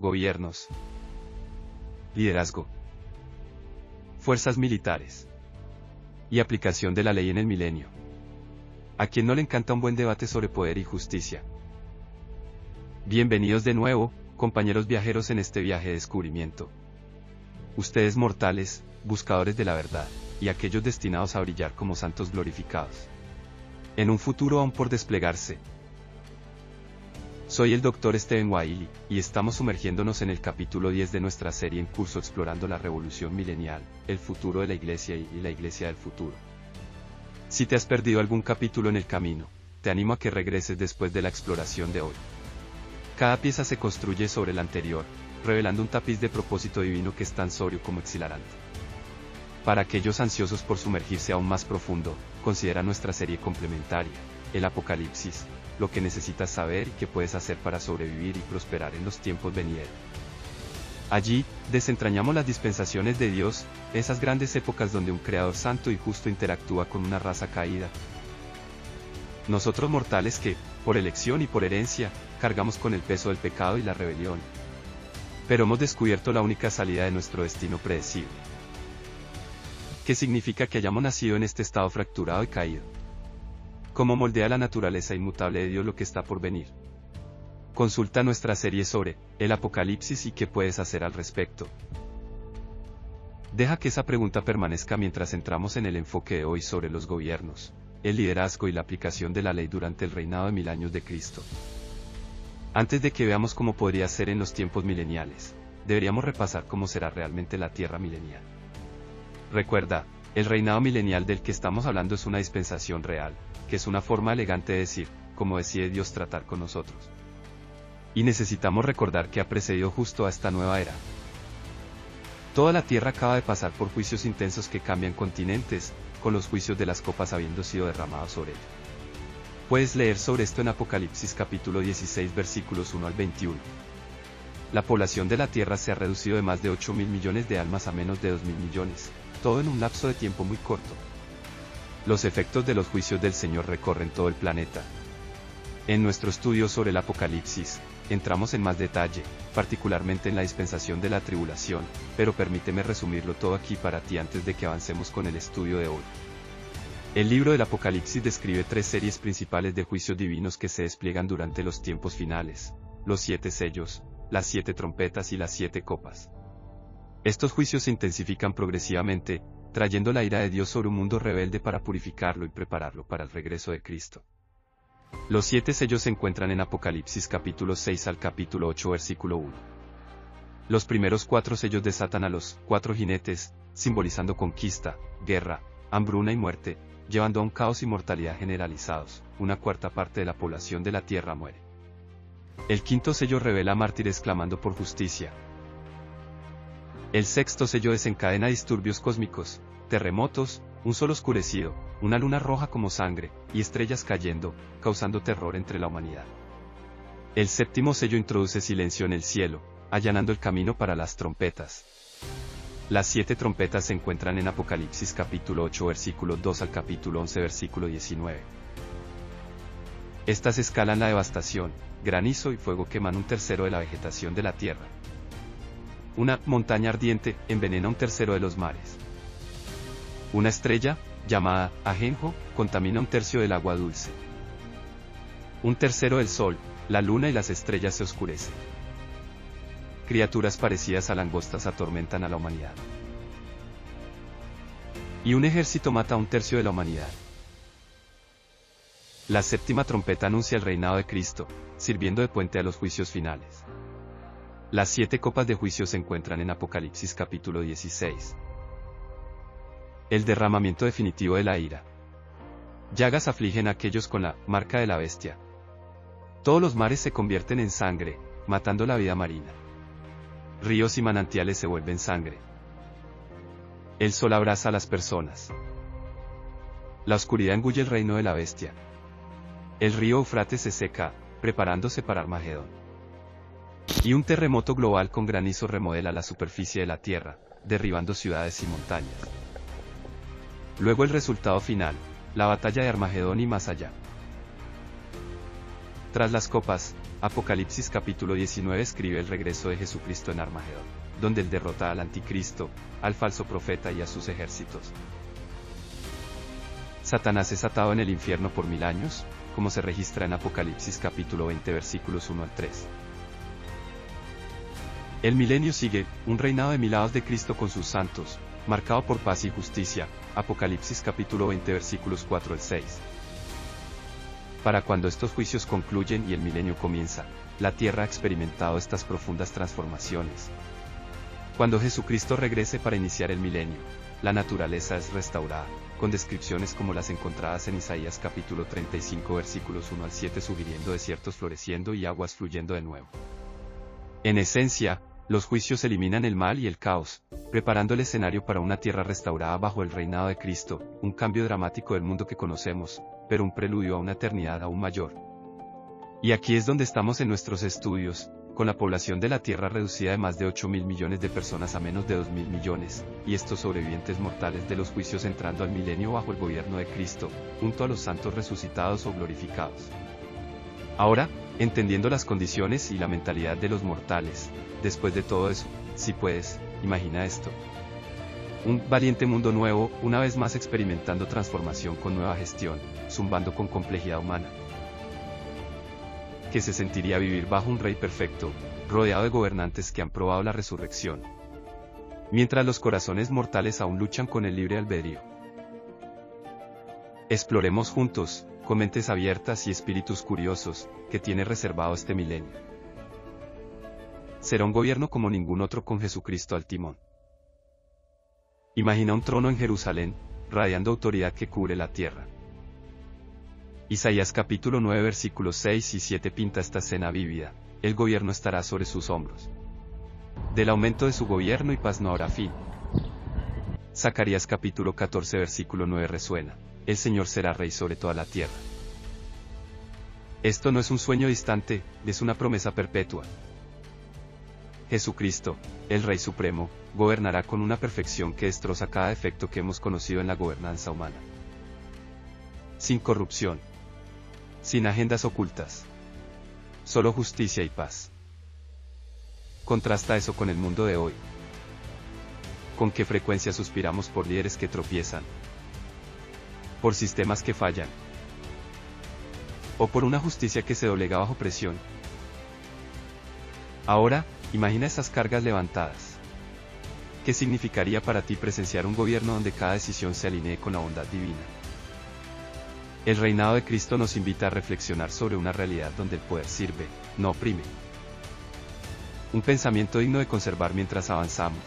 gobiernos, liderazgo, fuerzas militares y aplicación de la ley en el milenio. ¿A quién no le encanta un buen debate sobre poder y justicia? Bienvenidos de nuevo, compañeros viajeros en este viaje de descubrimiento. Ustedes mortales, buscadores de la verdad, y aquellos destinados a brillar como santos glorificados en un futuro aún por desplegarse. Soy el Dr. Stephen Wiley, y estamos sumergiéndonos en el capítulo 10 de nuestra serie en curso explorando la revolución milenial, el futuro de la Iglesia y la Iglesia del futuro. Si te has perdido algún capítulo en el camino, te animo a que regreses después de la exploración de hoy. Cada pieza se construye sobre la anterior, revelando un tapiz de propósito divino que es tan sobrio como exhilarante. Para aquellos ansiosos por sumergirse aún más profundo, considera nuestra serie complementaria, el Apocalipsis, lo que necesitas saber y qué puedes hacer para sobrevivir y prosperar en los tiempos venideros. Allí, desentrañamos las dispensaciones de Dios, esas grandes épocas donde un Creador santo y justo interactúa con una raza caída. Nosotros mortales que, por elección y por herencia, cargamos con el peso del pecado y la rebelión. Pero hemos descubierto la única salida de nuestro destino predecible. ¿Qué significa que hayamos nacido en este estado fracturado y caído? ¿Cómo moldea la naturaleza inmutable de Dios lo que está por venir? Consulta nuestra serie sobre el Apocalipsis y qué puedes hacer al respecto. Deja que esa pregunta permanezca mientras entramos en el enfoque de hoy sobre los gobiernos, el liderazgo y la aplicación de la ley durante el reinado de 1000 años de Cristo. Antes de que veamos cómo podría ser en los tiempos mileniales, deberíamos repasar cómo será realmente la tierra milenial. Recuerda, el reinado milenial del que estamos hablando es una dispensación real, que es una forma elegante de decir, cómo decide Dios tratar con nosotros. Y necesitamos recordar que ha precedido justo a esta nueva era. Toda la tierra acaba de pasar por juicios intensos que cambian continentes, con los juicios de las copas habiendo sido derramados sobre ella. Puedes leer sobre esto en Apocalipsis capítulo 16 versículos 1 al 21. La población de la tierra se ha reducido de más de 8.000 millones de almas a menos de 2.000 millones, todo en un lapso de tiempo muy corto. Los efectos de los juicios del Señor recorren todo el planeta. En nuestro estudio sobre el Apocalipsis, entramos en más detalle, particularmente en la dispensación de la tribulación, pero permíteme resumirlo todo aquí para ti antes de que avancemos con el estudio de hoy. El libro del Apocalipsis describe 3 series principales de juicios divinos que se despliegan durante los tiempos finales: los 7 sellos, las 7 trompetas y las 7 copas. Estos juicios se intensifican progresivamente, trayendo la ira de Dios sobre un mundo rebelde para purificarlo y prepararlo para el regreso de Cristo. Los 7 sellos se encuentran en Apocalipsis capítulo 6 al capítulo 8 versículo 1. Los primeros 4 sellos desatan a los 4 jinetes, simbolizando conquista, guerra, hambruna y muerte, llevando a un caos y mortalidad generalizados. Una cuarta parte de la población de la tierra muere. El quinto sello revela a mártires clamando por justicia. El sexto sello desencadena disturbios cósmicos, terremotos, un sol oscurecido, una luna roja como sangre, y estrellas cayendo, causando terror entre la humanidad. El séptimo sello introduce silencio en el cielo, allanando el camino para las trompetas. Las 7 trompetas se encuentran en Apocalipsis capítulo 8 versículo 2 al capítulo 11 versículo 19. Estas escalan la devastación, granizo y fuego queman un tercero de la vegetación de la tierra. Una montaña ardiente envenena un tercero de los mares. Una estrella, llamada ajenjo, contamina un tercio del agua dulce. Un tercero del sol, la luna y las estrellas se oscurecen. Criaturas parecidas a langostas atormentan a la humanidad. Y un ejército mata a un tercio de la humanidad. La séptima trompeta anuncia el reinado de Cristo, sirviendo de puente a los juicios finales. Las 7 copas de juicio se encuentran en Apocalipsis capítulo 16. El derramamiento definitivo de la ira. Llagas afligen a aquellos con la marca de la bestia. Todos los mares se convierten en sangre, matando la vida marina. Ríos y manantiales se vuelven sangre. El sol abraza a las personas. La oscuridad engulle el reino de la bestia. El río Eufrates se seca, preparándose para Armagedón. Y un terremoto global con granizo remodela la superficie de la Tierra, derribando ciudades y montañas. Luego el resultado final, la batalla de Armagedón y más allá. Tras las copas, Apocalipsis capítulo 19 escribe el regreso de Jesucristo en Armagedón, donde él derrota al anticristo, al falso profeta y a sus ejércitos. Satanás es atado en el infierno por 1000 años, como se registra en Apocalipsis capítulo 20 versículos 1 al 3. El milenio sigue, un reinado de 1000 años de Cristo con sus santos, marcado por paz y justicia, Apocalipsis capítulo 20 versículos 4 al 6. Para cuando estos juicios concluyen y el milenio comienza, la tierra ha experimentado estas profundas transformaciones. Cuando Jesucristo regrese para iniciar el milenio, la naturaleza es restaurada, con descripciones como las encontradas en Isaías capítulo 35 versículos 1 al 7 sugiriendo desiertos floreciendo y aguas fluyendo de nuevo. En esencia, los juicios eliminan el mal y el caos, preparando el escenario para una tierra restaurada bajo el reinado de Cristo, un cambio dramático del mundo que conocemos, pero un preludio a una eternidad aún mayor. Y aquí es donde estamos en nuestros estudios, con la población de la Tierra reducida de más de 8.000 millones de personas a menos de 2.000 millones, y estos sobrevivientes mortales de los juicios entrando al milenio bajo el gobierno de Cristo, junto a los santos resucitados o glorificados. Ahora, entendiendo las condiciones y la mentalidad de los mortales, después de todo eso, si puedes, imagina esto. Un valiente mundo nuevo, una vez más experimentando transformación con nueva gestión, zumbando con complejidad humana. ¿Qué se sentiría vivir bajo un rey perfecto, rodeado de gobernantes que han probado la resurrección? Mientras los corazones mortales aún luchan con el libre albedrío. Exploremos juntos, con mentes abiertas y espíritus curiosos, que tiene reservado este milenio. Será un gobierno como ningún otro con Jesucristo al timón. Imagina un trono en Jerusalén, radiando autoridad que cubre la tierra. Isaías capítulo 9 versículos 6 y 7 pinta esta escena vívida, el gobierno estará sobre sus hombros. Del aumento de su gobierno y paz no habrá fin. Zacarías capítulo 14 versículo 9 resuena, el Señor será rey sobre toda la tierra. Esto no es un sueño distante, es una promesa perpetua. Jesucristo, el Rey Supremo, gobernará con una perfección que destroza cada defecto que hemos conocido en la gobernanza humana. Sin corrupción. Sin agendas ocultas. Solo justicia y paz. Contrasta eso con el mundo de hoy. ¿Con qué frecuencia suspiramos por líderes que tropiezan? ¿Por sistemas que fallan? ¿O por una justicia que se doblega bajo presión? Ahora, imagina esas cargas levantadas. ¿Qué significaría para ti presenciar un gobierno donde cada decisión se alinee con la bondad divina? El reinado de Cristo nos invita a reflexionar sobre una realidad donde el poder sirve, no oprime. Un pensamiento digno de conservar mientras avanzamos.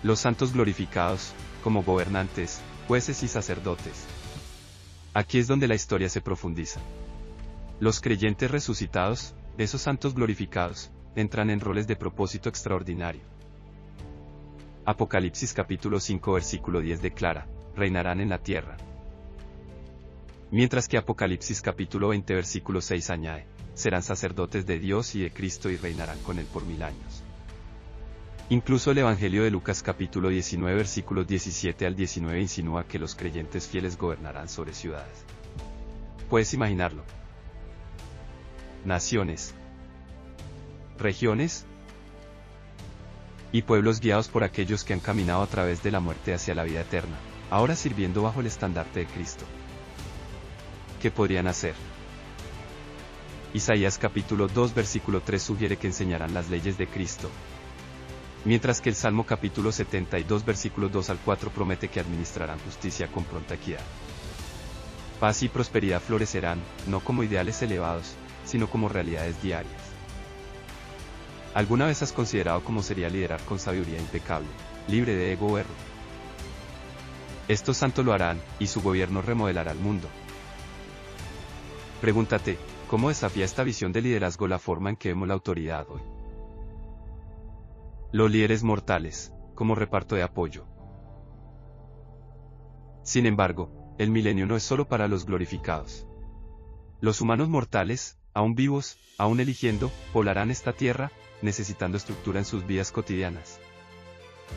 Los santos glorificados, como gobernantes, jueces y sacerdotes. Aquí es donde la historia se profundiza. Los creyentes resucitados, esos santos glorificados, entran en roles de propósito extraordinario. Apocalipsis capítulo 5 versículo 10 declara, reinarán en la tierra. Mientras que Apocalipsis capítulo 20 versículo 6 añade, serán sacerdotes de Dios y de Cristo y reinarán con él por 1000 años. Incluso el Evangelio de Lucas capítulo 19 versículos 17 al 19 insinúa que los creyentes fieles gobernarán sobre ciudades. ¿Puedes imaginarlo? Naciones, regiones y pueblos guiados por aquellos que han caminado a través de la muerte hacia la vida eterna, ahora sirviendo bajo el estandarte de Cristo. ¿Qué podrían hacer? Isaías capítulo 2 versículo 3 sugiere que enseñarán las leyes de Cristo, mientras que el Salmo capítulo 72 versículos 2 al 4 promete que administrarán justicia con pronta equidad. Paz y prosperidad florecerán, no como ideales elevados, sino como realidades diarias. ¿Alguna vez has considerado cómo sería liderar con sabiduría impecable, libre de ego o error? Estos santos lo harán, y su gobierno remodelará el mundo. Pregúntate, ¿cómo desafía esta visión de liderazgo la forma en que vemos la autoridad hoy? Los líderes mortales, como reparto de apoyo. Sin embargo, el milenio no es solo para los glorificados. Los humanos mortales, aún vivos, aún eligiendo, poblarán esta tierra, necesitando estructura en sus vidas cotidianas.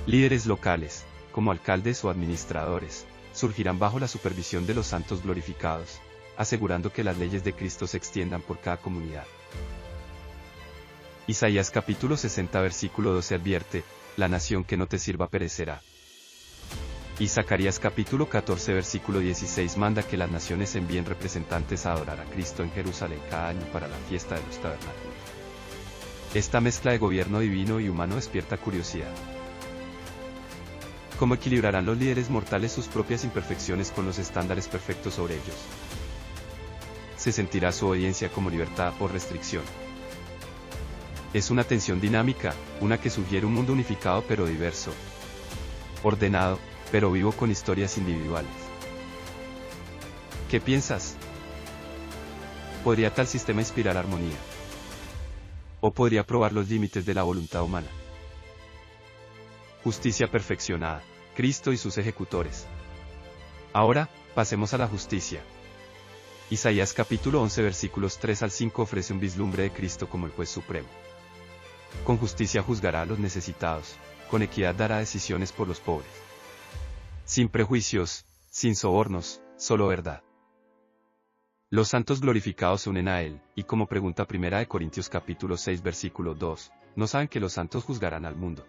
Líderes locales, como alcaldes o administradores, surgirán bajo la supervisión de los santos glorificados, asegurando que las leyes de Cristo se extiendan por cada comunidad. Isaías capítulo 60 versículo 12 advierte, la nación que no te sirva perecerá. Y Zacarías capítulo 14 versículo 16 manda que las naciones envíen representantes a adorar a Cristo en Jerusalén cada año para la fiesta de los tabernáculos. Esta mezcla de gobierno divino y humano despierta curiosidad. ¿Cómo equilibrarán los líderes mortales sus propias imperfecciones con los estándares perfectos sobre ellos? ¿Se sentirá su obediencia como libertad o restricción? Es una tensión dinámica, una que sugiere un mundo unificado pero diverso. Ordenado, pero vivo con historias individuales. ¿Qué piensas? ¿Podría tal sistema inspirar armonía? ¿O podría probar los límites de la voluntad humana? Justicia perfeccionada, Cristo y sus ejecutores. Ahora, pasemos a la justicia. Isaías capítulo 11 versículos 3 al 5 ofrece un vislumbre de Cristo como el juez supremo. Con justicia juzgará a los necesitados, con equidad dará decisiones por los pobres. Sin prejuicios, sin sobornos, solo verdad. Los santos glorificados se unen a él, y como pregunta 1 Corintios capítulo 6 versículo 2, ¿no saben que los santos juzgarán al mundo?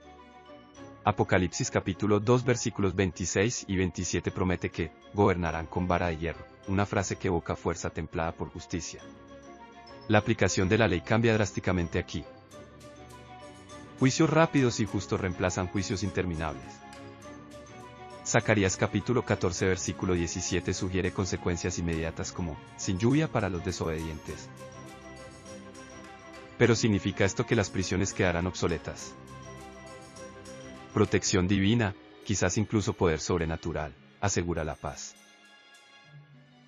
Apocalipsis capítulo 2 versículos 26 y 27 promete que, gobernarán con vara de hierro, una frase que evoca fuerza templada por justicia. La aplicación de la ley cambia drásticamente aquí. Juicios rápidos y justos reemplazan juicios interminables. Zacarías capítulo 14 versículo 17 sugiere consecuencias inmediatas como, sin lluvia para los desobedientes. Pero ¿significa esto que las prisiones quedarán obsoletas? Protección divina, quizás incluso poder sobrenatural, asegura la paz.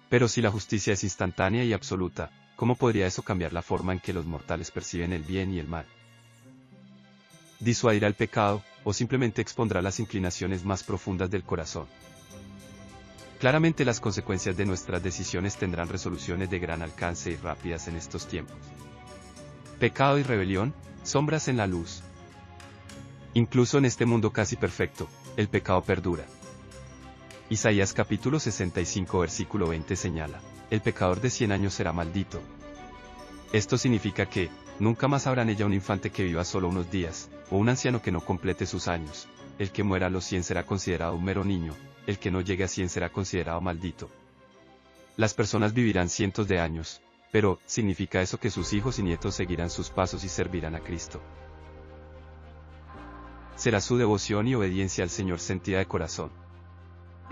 Pero si la justicia es instantánea y absoluta, ¿cómo podría eso cambiar la forma en que los mortales perciben el bien y el mal? ¿Disuadirá el pecado, o simplemente expondrá las inclinaciones más profundas del corazón? Claramente las consecuencias de nuestras decisiones tendrán resoluciones de gran alcance y rápidas en estos tiempos. Pecado y rebelión, sombras en la luz. Incluso en este mundo casi perfecto, el pecado perdura. Isaías capítulo 65 versículo 20 señala, el pecador de 100 años será maldito. Esto significa que, nunca más habrá en ella un infante que viva solo unos días, o un anciano que no complete sus años. El que muera a los 100 será considerado un mero niño, el que no llegue a 100 será considerado maldito. Las personas vivirán cientos de años, pero, ¿significa eso que sus hijos y nietos seguirán sus pasos y servirán a Cristo? ¿Será su devoción y obediencia al Señor sentida de corazón?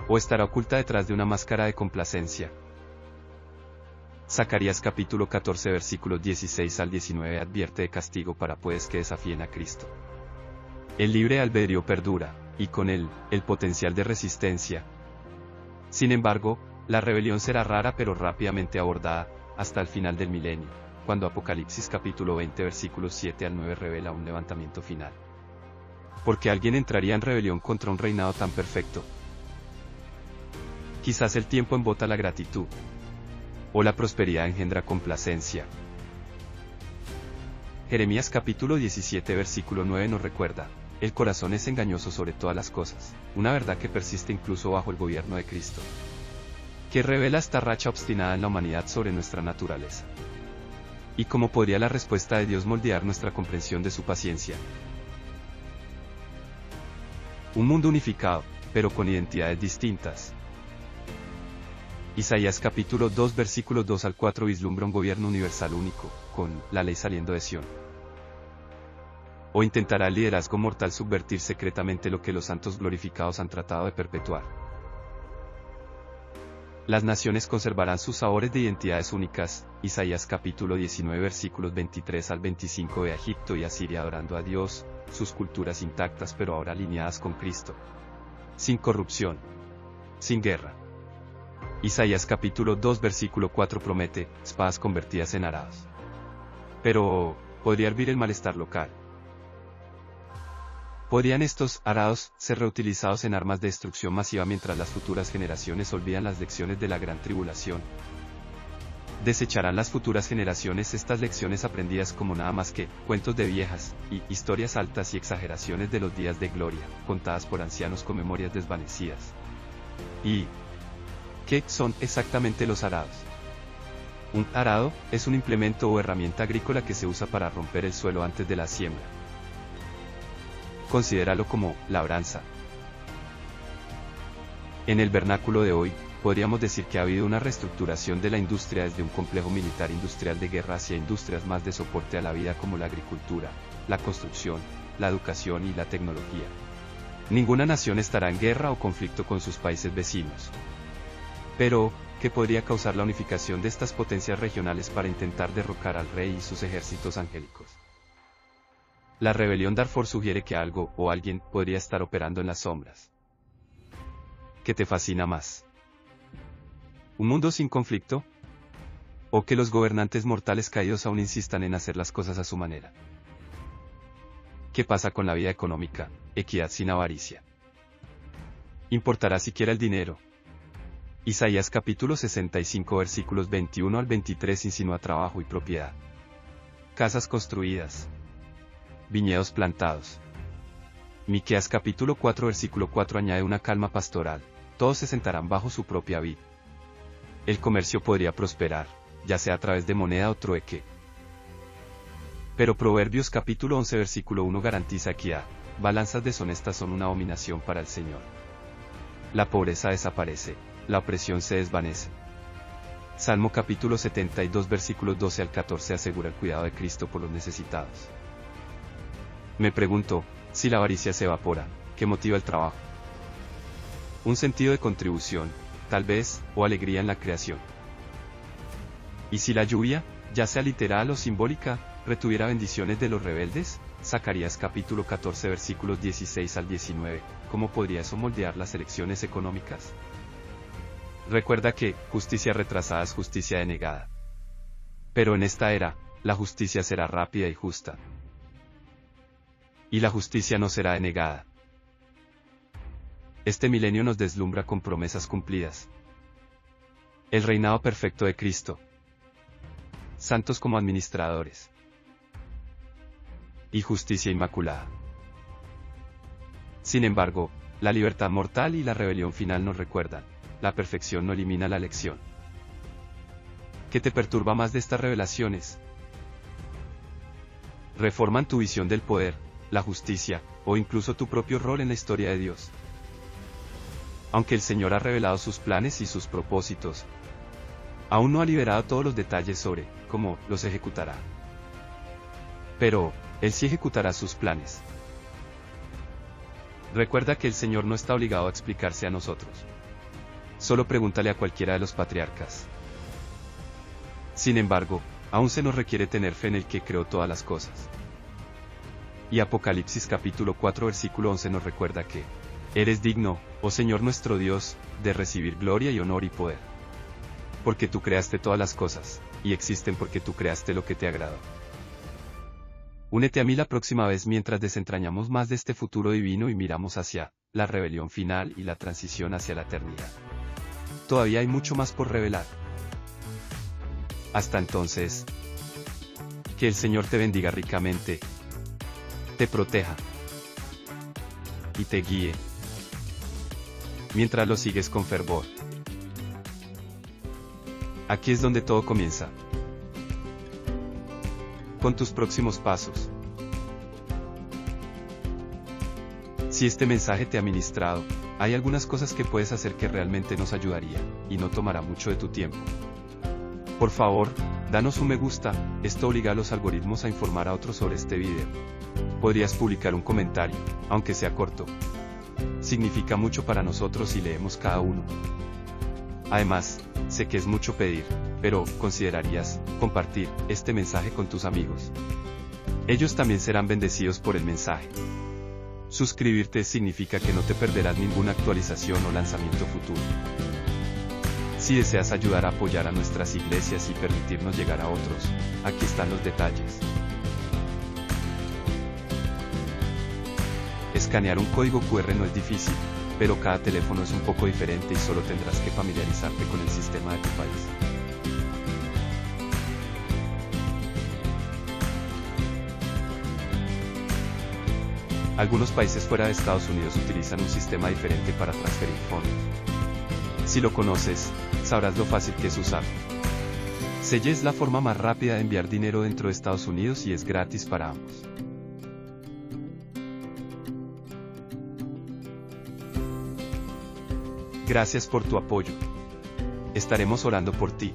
¿O estará oculta detrás de una máscara de complacencia? Zacarías capítulo 14 versículos 16 al 19 advierte de castigo para pues que desafíen a Cristo. El libre albedrío perdura, y con él, el potencial de resistencia. Sin embargo, la rebelión será rara pero rápidamente abordada, hasta el final del milenio, cuando Apocalipsis capítulo 20 versículos 7 al 9 revela un levantamiento final. ¿Por qué alguien entraría en rebelión contra un reinado tan perfecto? Quizás el tiempo embota la gratitud. O la prosperidad engendra complacencia. Jeremías capítulo 17 versículo 9 nos recuerda, el corazón es engañoso sobre todas las cosas, una verdad que persiste incluso bajo el gobierno de Cristo. Que revela esta racha obstinada en la humanidad sobre nuestra naturaleza. ¿Y cómo podría la respuesta de Dios moldear nuestra comprensión de su paciencia? Un mundo unificado, pero con identidades distintas. Isaías capítulo 2 versículos 2 al 4 vislumbra un gobierno universal único, con la ley saliendo de Sión. ¿O intentará el liderazgo mortal subvertir secretamente lo que los santos glorificados han tratado de perpetuar? Las naciones conservarán sus sabores de identidades únicas. Isaías capítulo 19 versículos 23 al 25 ve a Egipto y Asiria adorando a Dios, sus culturas intactas pero ahora alineadas con Cristo. Sin corrupción. Sin guerra. Isaías capítulo 2 versículo 4 promete, espadas convertidas en arados. Pero, ¿podría hervir el malestar local? ¿Podrían estos arados ser reutilizados en armas de destrucción masiva mientras las futuras generaciones olvidan las lecciones de la gran tribulación? ¿Desecharán las futuras generaciones estas lecciones aprendidas como nada más que cuentos de viejas, y historias altas y exageraciones de los días de gloria, contadas por ancianos con memorias desvanecidas? ¿Y qué son exactamente los arados? Un arado es un implemento o herramienta agrícola que se usa para romper el suelo antes de la siembra. Considéralo como labranza. En el vernáculo de hoy, podríamos decir que ha habido una reestructuración de la industria desde un complejo militar industrial de guerra hacia industrias más de soporte a la vida como la agricultura, la construcción, la educación y la tecnología. Ninguna nación estará en guerra o conflicto con sus países vecinos. Pero, ¿qué podría causar la unificación de estas potencias regionales para intentar derrocar al rey y sus ejércitos angélicos? La rebelión Darfur sugiere que algo o alguien podría estar operando en las sombras. ¿Qué te fascina más? ¿Un mundo sin conflicto? ¿O que los gobernantes mortales caídos aún insistan en hacer las cosas a su manera? ¿Qué pasa con la vida económica, equidad sin avaricia? ¿Importará siquiera el dinero? Isaías capítulo 65 versículos 21 al 23 insinúa trabajo y propiedad. Casas construidas. Viñedos plantados. Miqueas capítulo 4 versículo 4 añade una calma pastoral. Todos se sentarán bajo su propia vid. El comercio podría prosperar, ya sea a través de moneda o trueque. Pero Proverbios capítulo 11 versículo 1 garantiza equidad. Balanzas deshonestas son una abominación para el Señor. La pobreza desaparece, la opresión se desvanece. Salmo capítulo 72 versículos 12 al 14 asegura el cuidado de Cristo por los necesitados. Me pregunto, si la avaricia se evapora, ¿qué motiva el trabajo? Un sentido de contribución, tal vez, o alegría en la creación. ¿Y si la lluvia, ya sea literal o simbólica, retuviera bendiciones de los rebeldes? Zacarías capítulo 14 versículos 16 al 19, ¿cómo podría eso moldear las elecciones económicas? Recuerda que, justicia retrasada es justicia denegada. Pero en esta era, la justicia será rápida y justa. Y la justicia no será denegada. Este milenio nos deslumbra con promesas cumplidas. El reinado perfecto de Cristo. Santos como administradores. Y justicia inmaculada. Sin embargo, la libertad mortal y la rebelión final nos recuerdan, la perfección no elimina la elección. ¿Qué te perturba más de estas revelaciones? ¿Reforman tu visión del poder, la justicia, o incluso tu propio rol en la historia de Dios? Aunque el Señor ha revelado sus planes y sus propósitos, aún no ha liberado todos los detalles sobre cómo los ejecutará. Pero, Él sí ejecutará sus planes. Recuerda que el Señor no está obligado a explicarse a nosotros. Solo pregúntale a cualquiera de los patriarcas. Sin embargo, aún se nos requiere tener fe en el que creó todas las cosas. Y Apocalipsis capítulo 4 versículo 11 nos recuerda que eres digno, oh Señor nuestro Dios, de recibir gloria y honor y poder. Porque tú creaste todas las cosas, y existen porque tú creaste lo que te agrada. Únete a mí la próxima vez mientras desentrañamos más de este futuro divino y miramos hacia la rebelión final y la transición hacia la eternidad. Todavía hay mucho más por revelar. Hasta entonces, que el Señor te bendiga ricamente, te proteja y te guíe mientras lo sigues con fervor. Aquí es donde todo comienza. Con tus próximos pasos. Si este mensaje te ha ministrado, hay algunas cosas que puedes hacer que realmente nos ayudaría, y no tomará mucho de tu tiempo. Por favor, danos un me gusta, esto obliga a los algoritmos a informar a otros sobre este video. Podrías publicar un comentario, aunque sea corto. Significa mucho para nosotros y leemos cada uno. Además, sé que es mucho pedir, pero ¿considerarías compartir este mensaje con tus amigos? Ellos también serán bendecidos por el mensaje. Suscribirte significa que no te perderás ninguna actualización o lanzamiento futuro. Si deseas ayudar a apoyar a nuestras iglesias y permitirnos llegar a otros, aquí están los detalles. Escanear un código QR no es difícil, pero cada teléfono es un poco diferente y solo tendrás que familiarizarte con el sistema de tu país. Algunos países fuera de Estados Unidos utilizan un sistema diferente para transferir fondos. Si lo conoces, sabrás lo fácil que es usarlo. Zelle es la forma más rápida de enviar dinero dentro de Estados Unidos y es gratis para ambos. Gracias por tu apoyo. Estaremos orando por ti.